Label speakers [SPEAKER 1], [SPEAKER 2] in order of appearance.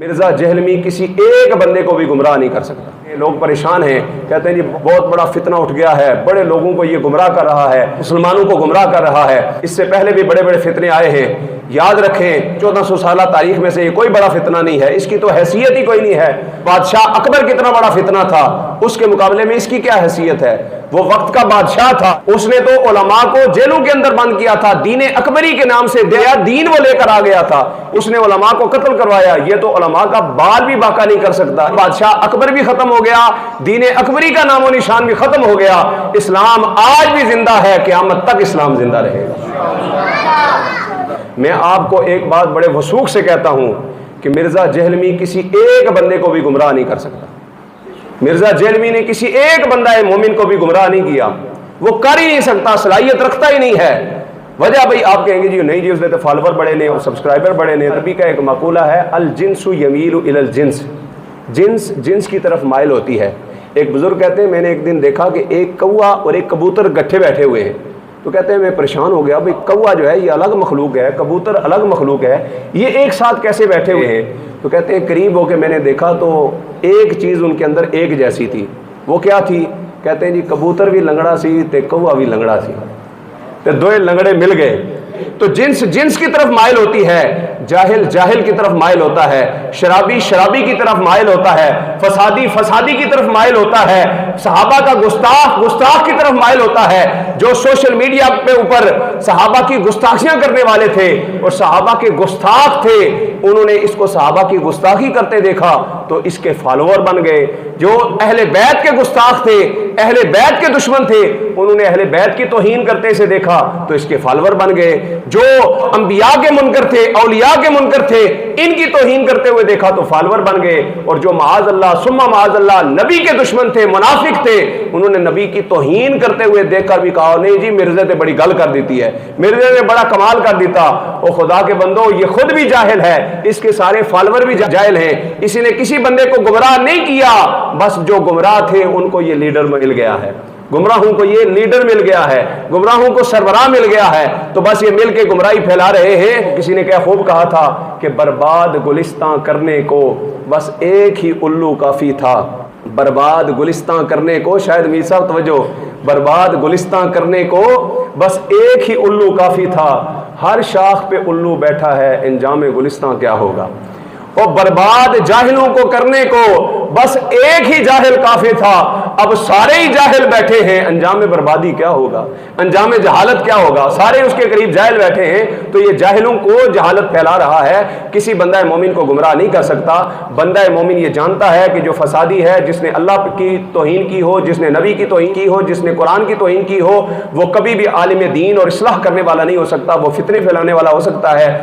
[SPEAKER 1] مرزا جہلمی کسی ایک بندے کو بھی گمراہ نہیں کر سکتا۔ لوگ پریشان ہیں، کہتے ہیں جی بہت بڑا فتنہ اٹھ گیا ہے، بڑے لوگوں کو یہ گمراہ کر رہا ہے، مسلمانوں کو گمراہ کر رہا ہے۔ اس سے پہلے بھی بڑے بڑے فتنے آئے ہیں، یاد رکھیں 1400 سالہ تاریخ میں سے یہ کوئی بڑا فتنہ نہیں ہے، اس کی تو حیثیت ہی کوئی نہیں ہے۔ بادشاہ اکبر کتنا بڑا فتنہ تھا، اس کے مقابلے میں اس کی کیا حیثیت ہے؟ وہ وقت کا بادشاہ تھا، اس نے تو علماء کو جیلوں کے اندر بند کیا تھا، دین اکبری کے نام سے دین وہ لے کر آ گیا تھا، اس نے علماء کو قتل کروایا۔ یہ تو علماء کا بال بھی باقا نہیں کر سکتا۔ بادشاہ اکبر بھی ختم ہو گیا، دین اکبری کا نام و نشان بھی ختم ہو گیا۔ اسلام آج بھی زندہ ہے، قیامت تک اسلام زندہ رہے گا۔ میں آپ کو ایک بات بڑے وثوق سے کہتا ہوں کہ مرزا جہلمی کسی ایک بندے کو بھی گمراہ نہیں کر سکتا۔ مرزا جہلمی نے کسی ایک بندہ مومن کو بھی گمراہ نہیں کیا، وہ کر ہی نہیں سکتا، صلاحیت رکھتا ہی نہیں ہے۔ وجہ بھائی آپ کہیں گے جی نہیں جی اس نے تو فالوور بڑے نے اور سبسکرائبر بڑے نے۔ نبی کا ایک مقولہ ہے الجنس یمیل الی الجنس، جنس جنس کی طرف مائل ہوتی ہے۔ ایک بزرگ کہتے ہیں میں نے ایک دن دیکھا کہ ایک کوا اور ایک کبوتر گٹھے بیٹھے ہوئے ہیں، تو کہتے ہیں میں پریشان ہو گیا، بھئی کوا جو ہے یہ الگ مخلوق ہے، کبوتر الگ مخلوق ہے، یہ ایک ساتھ کیسے بیٹھے ہوئے ہیں؟ تو کہتے ہیں قریب ہو کے میں نے دیکھا تو ایک چیز ان کے اندر ایک جیسی تھی۔ وہ کیا تھی؟ کہتے ہیں جی کبوتر بھی لنگڑا سی تے کوا بھی لنگڑا سی تے دوئے لنگڑے مل گئے۔ تو جنس جنس کی طرف مائل ہوتی ہے، جاہل جاہل کی طرف مائل ہوتا ہے، شرابی شرابی کی طرف مائل ہوتا ہے، فسادی فسادی کی طرف مائل ہوتا ہے، صحابہ کا گستاخ گستاخ کی طرف مائل ہوتا ہے۔ جو سوشل میڈیا پہ اوپر صحابہ کی گستاخیاں کرنے والے تھے اور صحابہ کے گستاخ تھے، انہوں نے اس کو صحابہ کی گستاخی کرتے دیکھا تو اس کے فالوور بن گئے۔ جو اہل بیت کے گستاخ تھے، اہل بیت کے دشمن تھے، انہوں نے اہل بیت کی توہین کرتے سے دیکھا تو اس کے فالوور بن گئے۔ جو انبیاء کے منکر تھے، اولیاء کے منکر تھے، ان کی توہین کرتے ہوئے دیکھا تو فالوور بن گئے۔ اور جو معاذ اللہ ثم معاذ اللہ نبی کے دشمن تھے، منافق تھے، انہوں نے نبی کی توہین کرتے ہوئے دیکھ کر بھی کہا نہیں جی مرزا نے بڑی گل کر دیتی ہے، مرزا نے بڑا کمال کر دیتا۔ او خدا کے بندو، یہ خود بھی جاہل ہے، اس کے سارے فالوور بھی جاہل ہیں۔ اسی نے کسی بندے کو گمراہ نہیں کیا، بس جو گمراہ تھے ان کو یہ لیڈر مل گیا ہے، گمراہوں کو یہ لیڈر مل گیا ہے، گمراہوں کو سربراہ مل گیا ہے، تو بس یہ مل کے گمراہی پھیلا رہے ہیں۔ کسی نے کیا خوب کہا تھا کہ برباد گلستان کرنے کو بس ایک ہی الو کافی تھا۔ برباد گلستان کرنے کو، شاید میر صاحب توجہ، برباد گلستان کرنے کو بس ایک ہی الو کافی تھا، ہر شاخ پہ الو بیٹھا ہے، انجام گلستان کیا ہوگا۔ اور برباد جاہلوں کو کرنے کو بس ایک ہی جاہل کافی تھا، اب سارے ہی جاہل بیٹھے ہیں، انجام بربادی کیا ہوگا، انجام جہالت کیا ہوگا۔ سارے اس کے قریب جاہل بیٹھے ہیں، تو یہ جاہلوں کو جہالت پھیلا رہا ہے۔ کسی بندہ مومن کو گمراہ نہیں کر سکتا۔ بندہ مومن یہ جانتا ہے کہ جو فسادی ہے، جس نے اللہ کی توہین کی ہو، جس نے نبی کی توہین کی ہو، جس نے قرآن کی توہین کی ہو، وہ کبھی بھی عالم دین اور اصلاح کرنے والا نہیں ہو سکتا، وہ فتنے پھیلانے والا ہو سکتا ہے۔